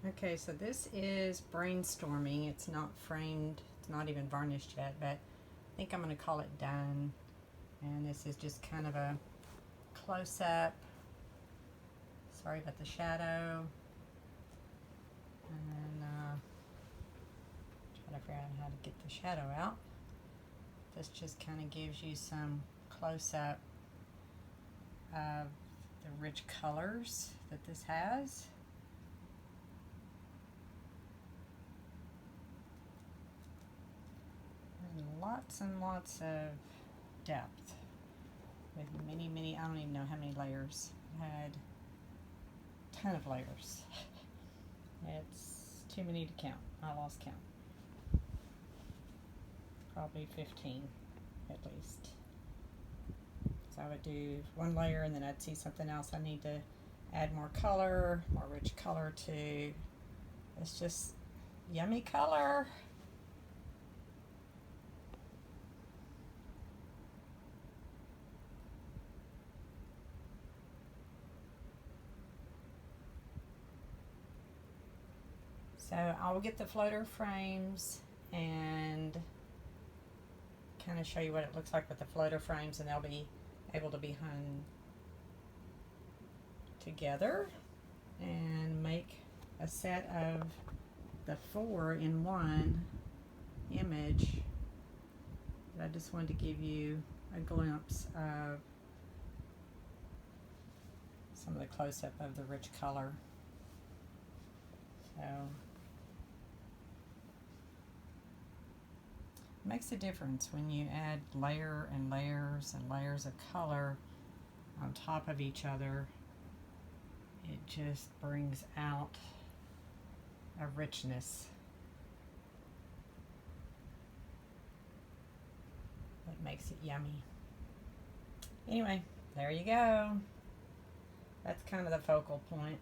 Okay, so this is Brainstorming. It's not framed, it's not even varnished yet, but I think I'm going to call it done. And this is just kind of a close-up. Sorry about the shadow. And then try to figure out how to get the shadow out. This just kind of gives you some close-up of the rich colors that this has. And lots of depth with many, I don't even know how many layers. I had a ton of layers. It's too many to count. I lost count. Probably 15 at least. So I would do one layer and then I'd see something else I need to add more color, more rich color to. It's just yummy color. So I will get the floater frames and kind of show you what it looks like with the floater frames, and they'll be able to be hung together and make a set of the 4 in one image. But I just wanted to give you a glimpse of some of the close-up of the rich color. So it makes a difference when you add layer and layers and layers of color on top of each other. It just brings out a richness that makes it yummy. Anyway, there you go. That's kind of the focal point.